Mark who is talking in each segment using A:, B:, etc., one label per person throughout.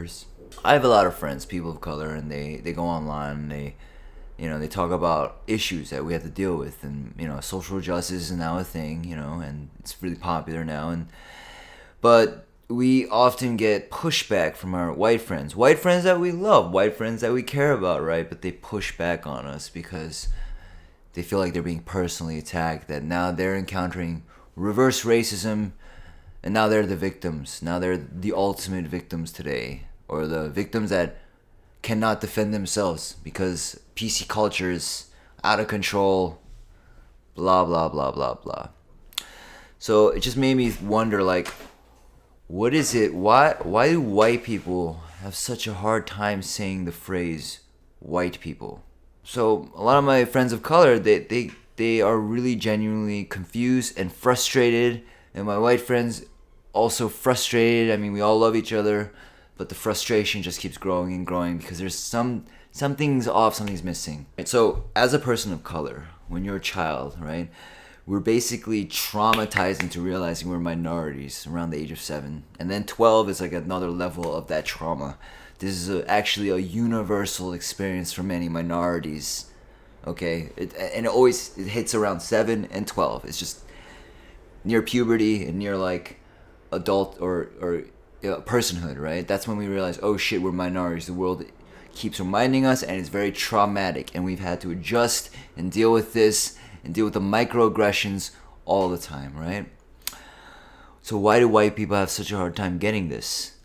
A: colors. I have a lot of friends, people of color, and they go online and they talk about issues that we have to deal with, and social justice is now a thing, and it's really popular now, but we often get pushback from our white friends that we love, white friends that we care about, right? But they push back on us because they feel like they're being personally attacked, that now they're encountering reverse racism, and now they're the victims. Now they're the ultimate victims today, or the victims that cannot defend themselves because PC culture is out of control, blah, blah, blah, blah, blah. So it just made me wonder, like, what is it? Why do white people have such a hard time saying the phrase white people? So a lot of my friends of color, they are really genuinely confused and frustrated, and my white friends also frustrated. I mean, we all love each other, but the frustration just keeps growing and growing because there's something's off, something's missing. So as a person of color, when you're a child, right, we're basically traumatized into realizing we're minorities around the age of 7, and then 12 is like another level of that trauma. This is actually a universal experience for many minorities. Okay, it hits around 7 and 12. It's just near puberty and near like adult or personhood, right? That's when we realize, oh shit, we're minorities. The world keeps reminding us, and it's very traumatic, and we've had to adjust and deal with this and deal with the microaggressions all the time, right? So why do white people have such a hard time getting this?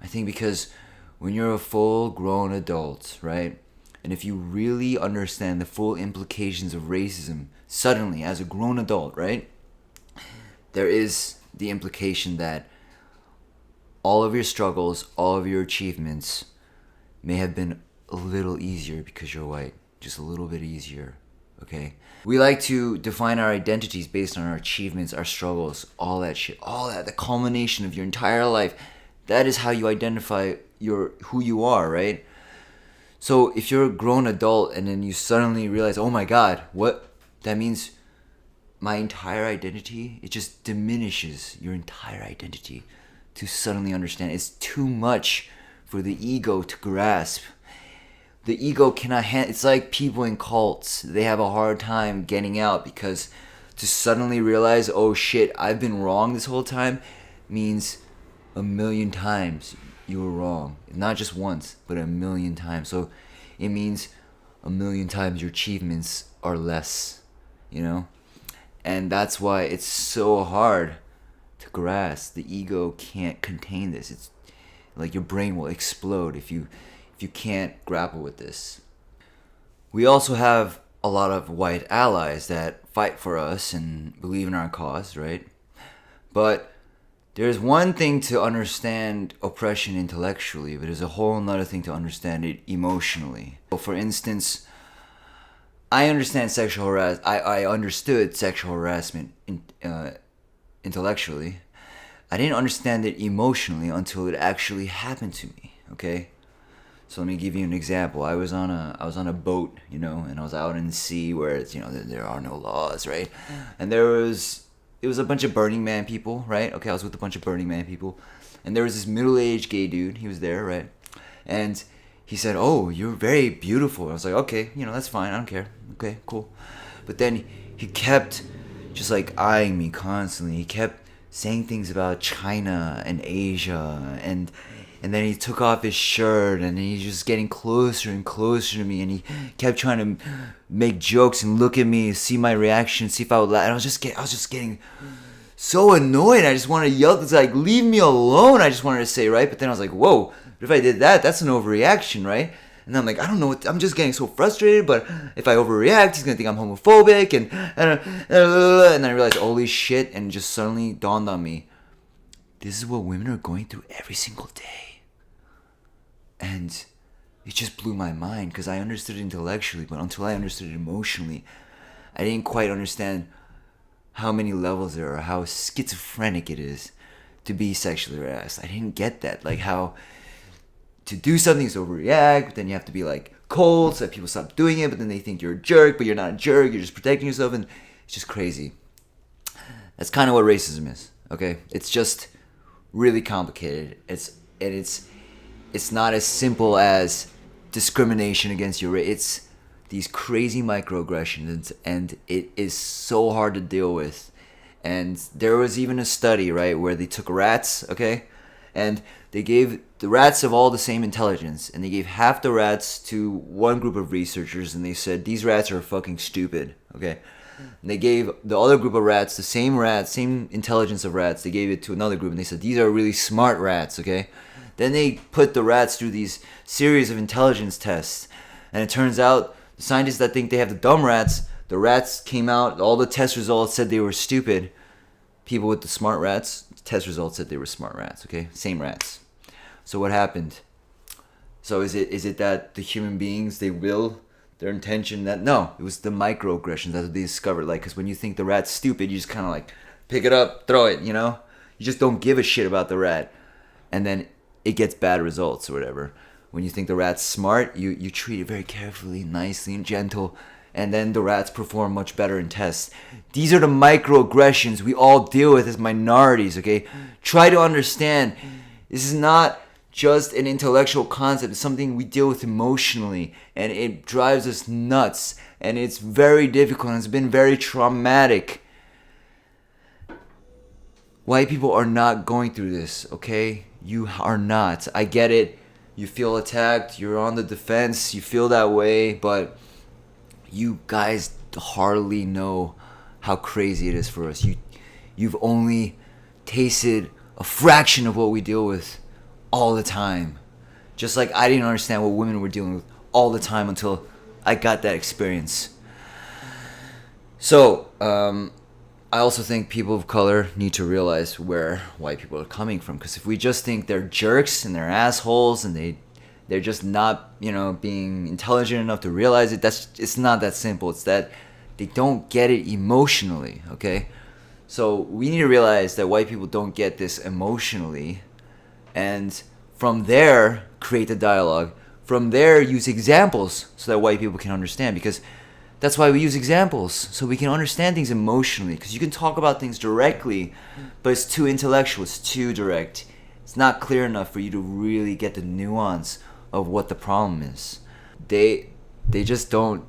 A: I think because when you're a full grown adult, right, and if you really understand the full implications of racism suddenly as a grown adult, right, there is the implication that all of your struggles, all of your achievements may have been a little easier because you're white. Just a little bit easier, okay? We like to define our identities based on our achievements, our struggles, all that shit. All that, the culmination of your entire life. That is how you identify who you are, right? So if you're a grown adult and then you suddenly realize, oh my God, what? That means my entire identity, it just diminishes your entire identity to suddenly understand. It's too much for the ego to grasp. The ego cannot it's like people in cults. They have a hard time getting out because to suddenly realize, oh shit, I've been wrong this whole time, means a million times you were wrong. Not just once, but a million times. So it means a million times your achievements are less, And that's why it's so hard to grasp. The ego can't contain this. It's like your brain will explode if you can't grapple with this. We also have a lot of white allies that fight for us and believe in our cause, right? But there's one thing to understand oppression intellectually, but there's a whole nother thing to understand it emotionally. So for instance, I understood sexual harassment intellectually. I didn't understand it emotionally until it actually happened to me, okay? So let me give you an example. I was on a boat, and I was out in the sea where it's, there are no laws, right? And it was a bunch of Burning Man people, right? Okay, I was with a bunch of Burning Man people, and there was this middle-aged gay dude. He was there, right? And he said, "Oh, you're very beautiful." I was like, "Okay, that's fine. I don't care. Okay, cool." But then he kept just like eyeing me constantly. He kept saying things about China and Asia, and then he took off his shirt, and he's just getting closer and closer to me, and he kept trying to make jokes and look at me, see my reaction, see if I would laugh. And I was just getting so annoyed. I just wanted to yell, it's like, leave me alone. I just wanted to say, right? But then I was like, whoa, if I did that, that's an overreaction, right? And I'm like, I don't know, I'm just getting so frustrated, but if I overreact, he's going to think I'm homophobic, and then I realized, holy shit, and it just suddenly dawned on me, this is what women are going through every single day. And it just blew my mind, because I understood it intellectually, but until I understood it emotionally, I didn't quite understand how many levels there are, how schizophrenic it is to be sexually harassed. I didn't get that, like how to do something is overreact, but then you have to be like cold so that people stop doing it, but then they think you're a jerk, but you're not a jerk, you're just protecting yourself, and it's just crazy. That's kind of what racism is, okay? It's just really complicated. It's it's not as simple as discrimination against your race. It's these crazy microaggressions, and it is so hard to deal with. And there was even a study, right, where they took rats, okay, and they gave the rats of all the same intelligence, and they gave half the rats to one group of researchers, and they said these rats are fucking stupid, okay. And they gave the other group of rats, same intelligence of rats, they gave it to another group, and they said these are really smart rats, okay. Then they put the rats through these series of intelligence tests, and it turns out the scientists that think they have the dumb rats, the rats came out, all the test results said they were stupid. People with the smart rats, test results said they were smart rats, okay? Same rats. So what happened? So is it that the human beings, they will, their intention that, no, it was the microaggressions that they discovered. Like, because when you think the rat's stupid, you just kind of like pick it up, throw it, you know? You just don't give a shit about the rat. And then it gets bad results or whatever. When you think the rat's smart, you treat it very carefully, nicely, and gentle, and then the rats perform much better in tests. These are the microaggressions we all deal with as minorities, okay? Try to understand. This is not just an intellectual concept. It's something we deal with emotionally, and it drives us nuts, and it's very difficult, and it's been very traumatic. White people are not going through this, okay? You are not. I get it. You feel attacked. You're on the defense. You feel that way, but you guys hardly know how crazy it is for us. You've only tasted a fraction of what we deal with all the time. Just like I didn't understand what women were dealing with all the time until I got that experience. So, I also think people of color need to realize where white people are coming from. Because if we just think they're jerks and they're assholes and they're just not, being intelligent enough to realize it, it's not that simple. It's that they don't get it emotionally, okay? So we need to realize that white people don't get this emotionally, and from there, create the dialogue. From there, use examples so that white people can understand, because that's why we use examples, so we can understand things emotionally, because you can talk about things directly, but it's too intellectual, it's too direct. It's not clear enough for you to really get the nuance of what the problem is. They just don't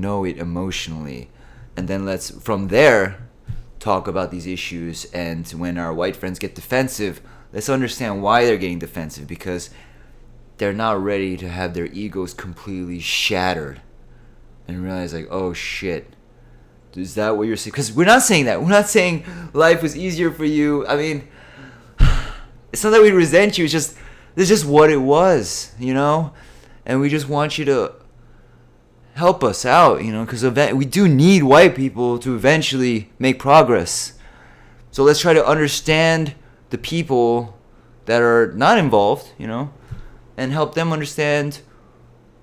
A: know it emotionally. And then let's from there talk about these issues, and when our white friends get defensive, let's understand why they're getting defensive, because they're not ready to have their egos completely shattered and realize like, oh shit, is that what you're saying? Because we're not saying that. We're not saying life was easier for you. I mean, it's not that we resent you. It's just what it was, and we just want you to help us out, because we do need white people to eventually make progress. So let's try to understand the people that are not involved, and help them understand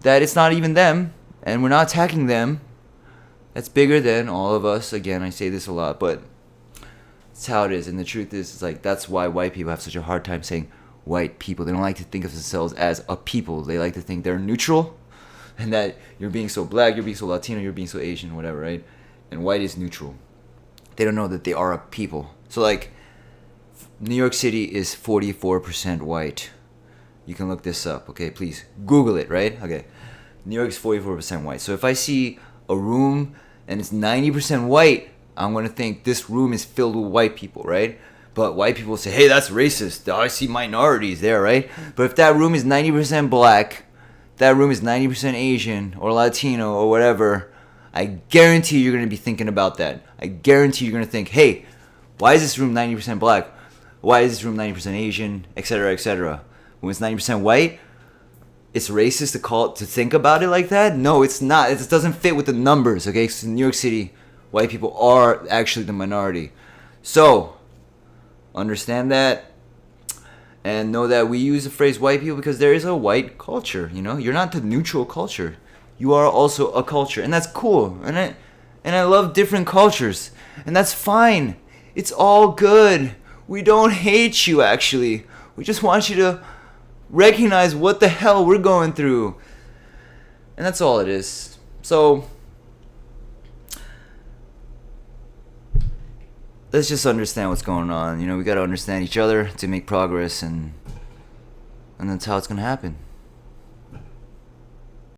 A: that it's not even them, and we're not attacking them. That's bigger than all of us. Again, I say this a lot, but it's how it is. And the truth is, it's like, that's why white people have such a hard time saying white people. They don't like to think of themselves as a people. They like to think they're neutral, and that you're being so black, you're being so Latino, you're being so Asian, whatever, right? And white is neutral. They don't know that they are a people. So like, New York City is 44% white. You can look this up, okay? Please Google it, right? Okay. New York is 44% white. So if I see a room and it's 90% white, I'm going to think this room is filled with white people, right? But white people say, hey, that's racist. I see minorities there, right? But if that room is 90% black, that room is 90% Asian or Latino or whatever, I guarantee you're going to be thinking about that. I guarantee you're going to think, hey, why is this room 90% black? Why is this room 90% Asian, etc., etc.? When it's 90% white, it's racist to think about it like that? No, it's not. It doesn't fit with the numbers, okay? So in New York City, white people are actually the minority. So, understand that, and know that we use the phrase white people because there is a white culture, You're not the neutral culture. You are also a culture, and that's cool. And I love different cultures, and that's fine. It's all good. We don't hate you, actually. We just want you to recognize what the hell we're going through. And that's all it is. So, let's just understand what's going on. We got to understand each other to make progress, and and that's how it's gonna happen.